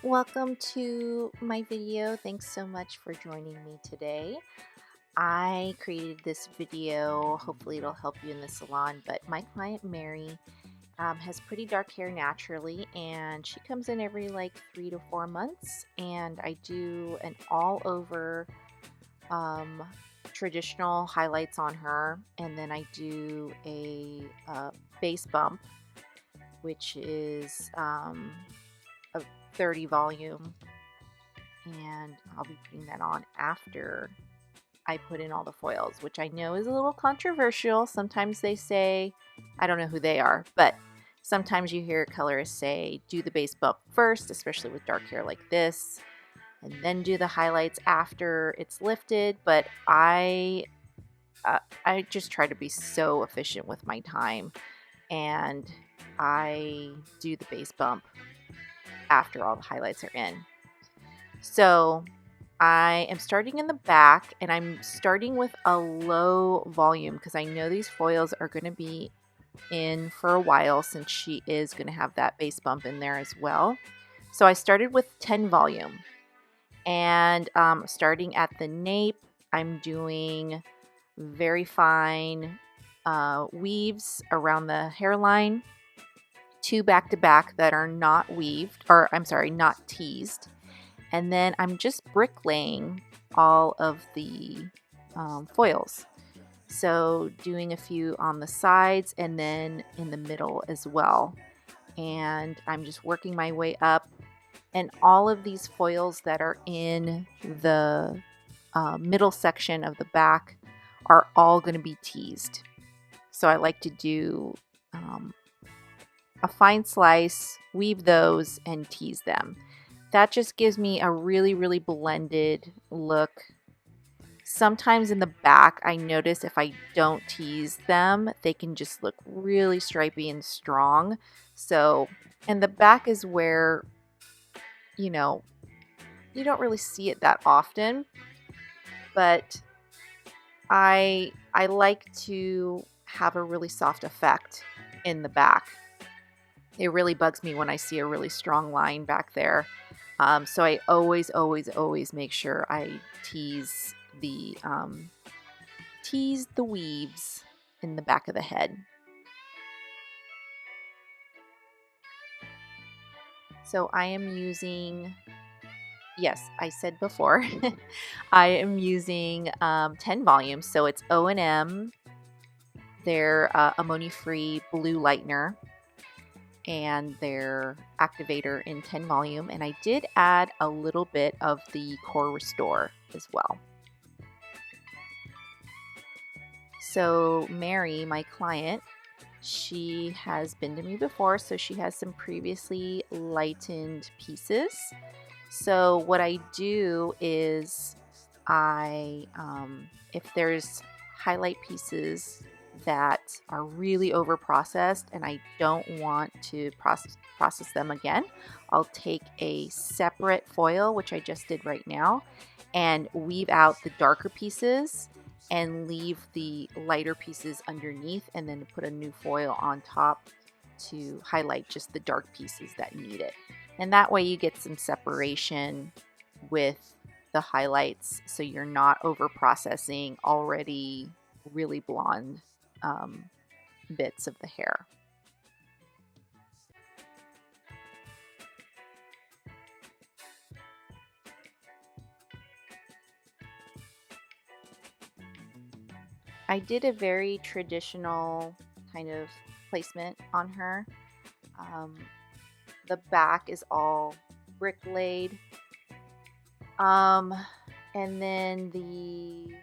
Welcome to my video. Thanks so much for joining me today. I created this video, hopefully it'll help you in the salon, but my client Mary has pretty dark hair naturally, and she comes in every like 3 to 4 months, and I do an all over um, traditional highlights on her, and then I do a base bump, which is a 30 volume, and I'll be putting that on after I put in all the foils, which I know is a little controversial. Sometimes they say, I don't know who they are, but sometimes you hear colorists say do the base bump first, especially with dark hair like this, and then do the highlights after it's lifted. But I just try to be so efficient with my time, and I do the base bump after all the highlights are in. So I am starting in the back, and I'm starting with a low volume because I know these foils are going to be in for a while, since she is going to have that base bump in there as well. So I started with 10 volume, and starting at the nape, I'm doing very fine weaves around the hairline, 2 back to back that are not weaved, or I'm sorry, not teased. And then I'm just bricklaying all of the foils. So doing a few on the sides and then in the middle as well. And I'm just working my way up. And all of these foils that are in the middle section of the back are all going to be teased. So I like to do a fine slice, weave those, and tease them. That just gives me a really, really blended look. Sometimes in the back, I notice if I don't tease them, they can just look really stripy and strong. So, and the back is where, you know, you don't really see it that often, but I like to have a really soft effect in the back. It really bugs me when I see a really strong line back there. So I always make sure I tease the weaves in the back of the head. So I am using, yes, I said before, I am using 10 volumes. So it's O&M, their ammonia-free blue lightener, and their activator in 10 volume, and I did add a little bit of the Core Restore as well. So Mary, my client, she has been to me before, so she has some previously lightened pieces. So what I do is if there's highlight pieces that are really over processed and I don't want to process them again, I'll take a separate foil, which I just did right now, and weave out the darker pieces and leave the lighter pieces underneath, and then put a new foil on top to highlight just the dark pieces that need it. And that way you get some separation with the highlights, so you're not over processing already really blonde bits of the hair. I did a very traditional kind of placement on her. The back is all brick laid, and then the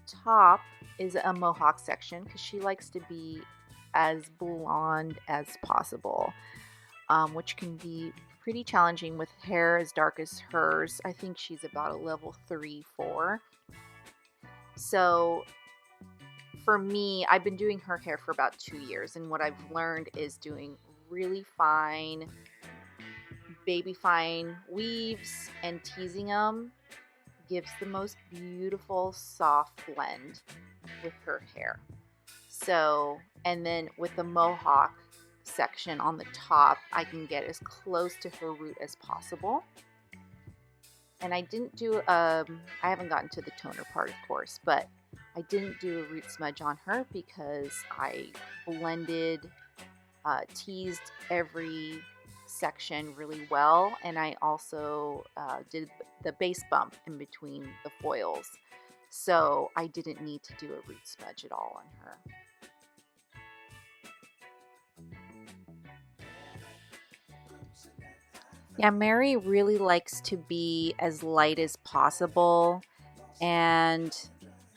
top is a mohawk section because she likes to be as blonde as possible, which can be pretty challenging with hair as dark as hers. I think she's about a level 3-4. So for me, I've been doing her hair for about 2 years, and what I've learned is doing really fine, baby fine weaves and teasing them gives the most beautiful soft blend with her hair. So, and then with the mohawk section on the top, I can get as close to her root as possible. And I didn't do, I haven't gotten to the toner part, of course, but I didn't do a root smudge on her because I blended, teased every section really well. And I also did the base bump in between the foils. So I didn't need to do a root smudge at all on her. Yeah, Mary really likes to be as light as possible, and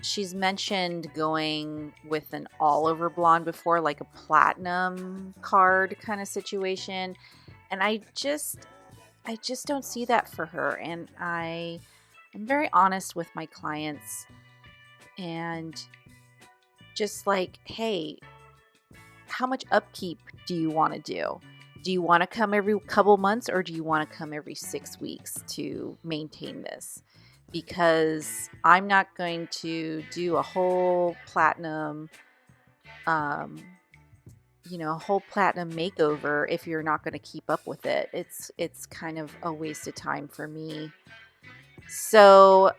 she's mentioned going with an all over blonde before, like a platinum card kind of situation. And I just don't see that for her. And I'm very honest with my clients and just like, hey, how much upkeep do you want to do? Do you want to come every couple months, or do you want to come every 6 weeks to maintain this? Because I'm not going to do a whole platinum, um, a whole platinum makeover if you're not going to keep up with it. It's kind of a waste of time for me. So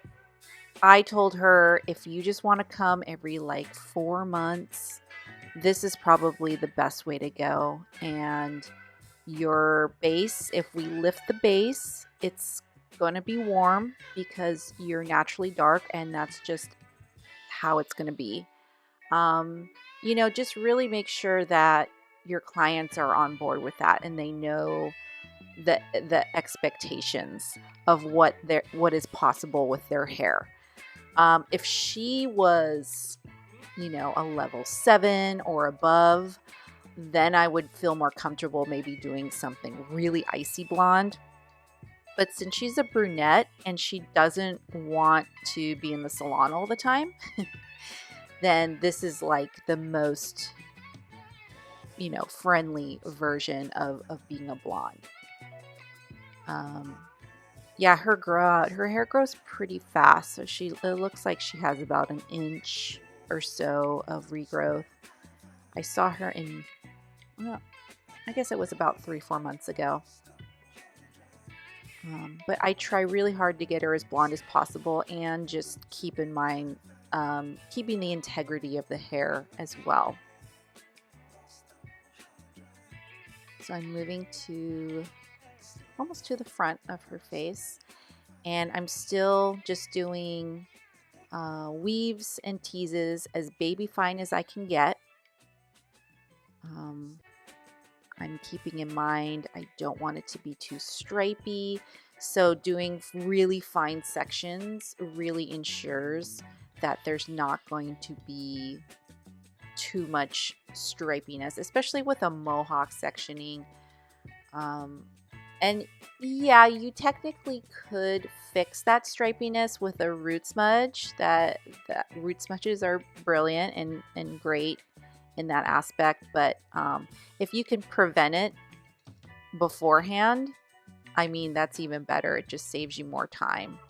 I told her, if you just want to come every like 4 months, this is probably the best way to go. And your base, if we lift the base, it's going to be warm because you're naturally dark, and that's just how it's going to be. Just really make sure that your clients are on board with that and they know the expectations of what is possible with their hair. If she was, a level 7 or above, then I would feel more comfortable maybe doing something really icy blonde. But since she's a brunette and she doesn't want to be in the salon all the time, then this is like the most, friendly version of being a blonde. Yeah, her hair grows pretty fast. So it looks like she has about an inch or so of regrowth. I saw her well, I guess it was about 3-4 months ago. But I try really hard to get her as blonde as possible, and just keep in mind keeping the integrity of the hair as well. So I'm moving almost to the front of her face, and I'm still just doing weaves and teases as baby fine as I can get. I'm keeping in mind I don't want it to be too stripy, so doing really fine sections really ensures that there's not going to be too much stripiness, especially with a mohawk sectioning. And yeah, you technically could fix that stripiness with a root smudge. That root smudges are brilliant and great in that aspect, but if you can prevent it beforehand, I mean, that's even better. It just saves you more time.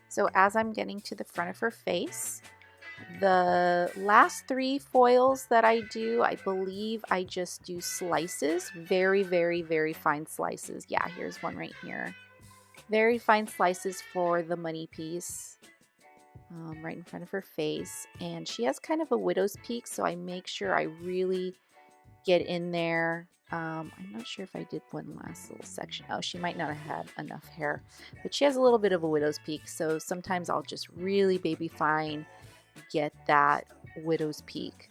So as I'm getting to the front of her face, the last 3 foils that I do, I believe I just do slices, very, very, very fine slices. Yeah, here's one right here. Very fine slices for the money piece, right in front of her face. And she has kind of a widow's peak, so I make sure I really get in there. I'm not sure if I did one last little section. Oh, she might not have had enough hair, but she has a little bit of a widow's peak, so sometimes I'll just really baby fine get that widow's peak.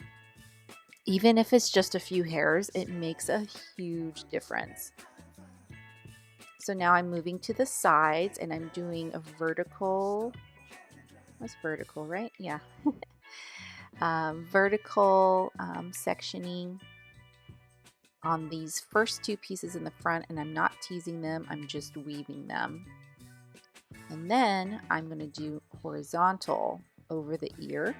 Even if it's just a few hairs, it makes a huge difference. So now I'm moving to the sides, and I'm doing a vertical. That's vertical, right? Yeah. Vertical sectioning on these first 2 pieces in the front, and I'm not teasing them, I'm just weaving them. And then I'm going to do horizontal over the ear.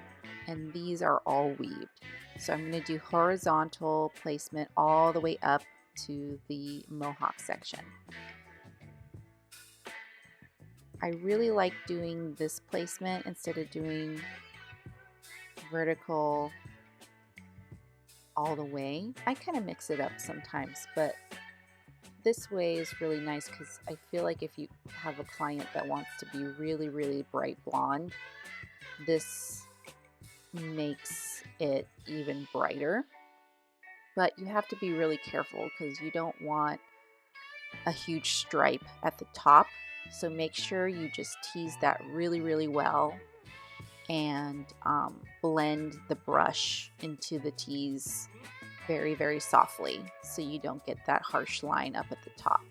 and these are all weaved. So I'm going to do horizontal placement all the way up to the mohawk section. I really like doing this placement instead of doing vertical all the way. I kind of mix it up sometimes, but this way is really nice because I feel like if you have a client that wants to be really, really bright blonde, this makes it even brighter. But you have to be really careful because you don't want a huge stripe at the top. So make sure you just tease that really, really well and blend the brush into the tease very, very softly so you don't get that harsh line up at the top.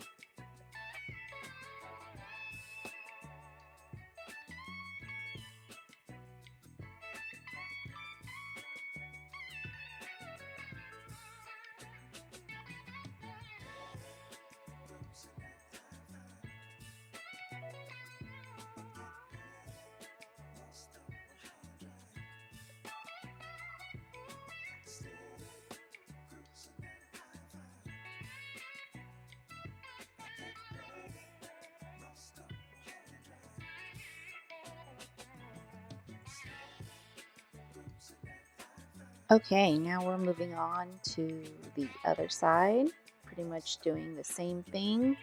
Okay, now we're moving on to the other side, pretty much doing the same thing.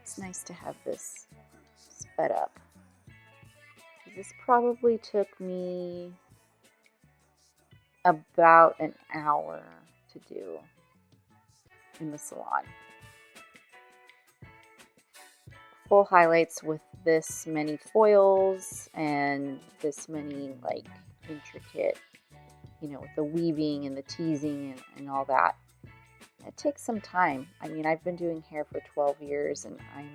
It's nice to have this sped up. This probably took me about an hour to do in the salon. Full highlights with this many foils and this many like intricate, with the weaving and the teasing and all that. It takes some time. I mean, I've been doing hair for 12 years and I'm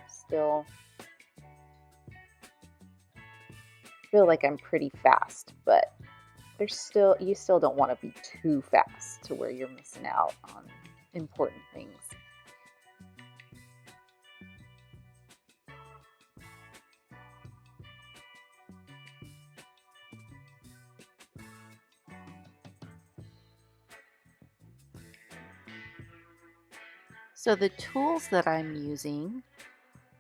still feel like I'm pretty fast, but you still don't want to be too fast to where you're missing out on important things. So the tools that I'm using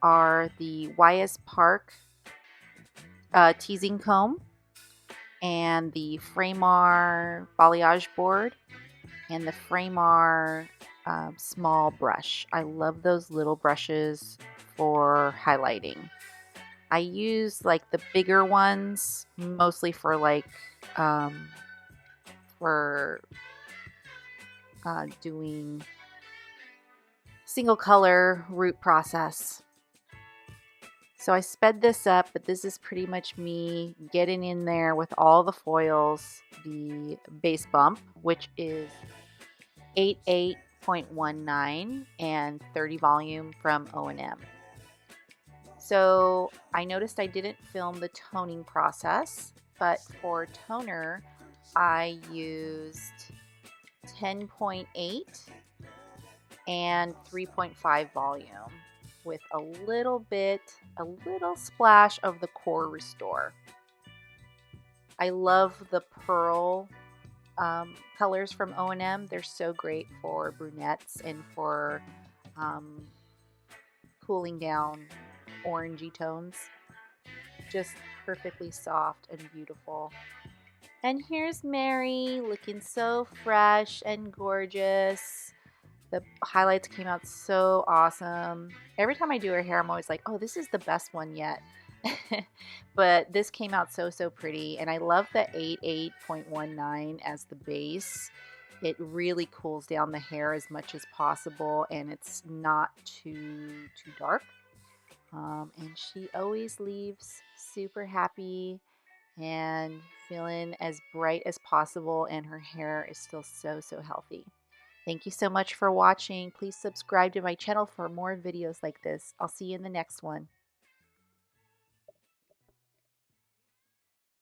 are the YS Park teasing comb and the Framar balayage board and the Framar small brush. I love those little brushes for highlighting. I use like the bigger ones mostly for like doing single color root process. So I sped this up, but this is pretty much me getting in there with all the foils, the base bump, which is 88.19 and 30 volume from O&M. So I noticed I didn't film the toning process, but for toner, I used 10.8 and 3.5 volume with a little splash of the Core Restore. I love the pearl colors from O&M. They're so great for brunettes and for cooling down orangey tones. Just perfectly soft and beautiful. And here's Mary looking so fresh and gorgeous. The highlights came out so awesome. Every time I do her hair, I'm always like, oh, this is the best one yet. But this came out so, so pretty. And I love the 88.19 as the base. It really cools down the hair as much as possible, and it's not too dark. And she always leaves super happy and feeling as bright as possible, and her hair is still so, so healthy. Thank you so much for watching. Please subscribe to my channel for more videos like this. I'll see you in the next one.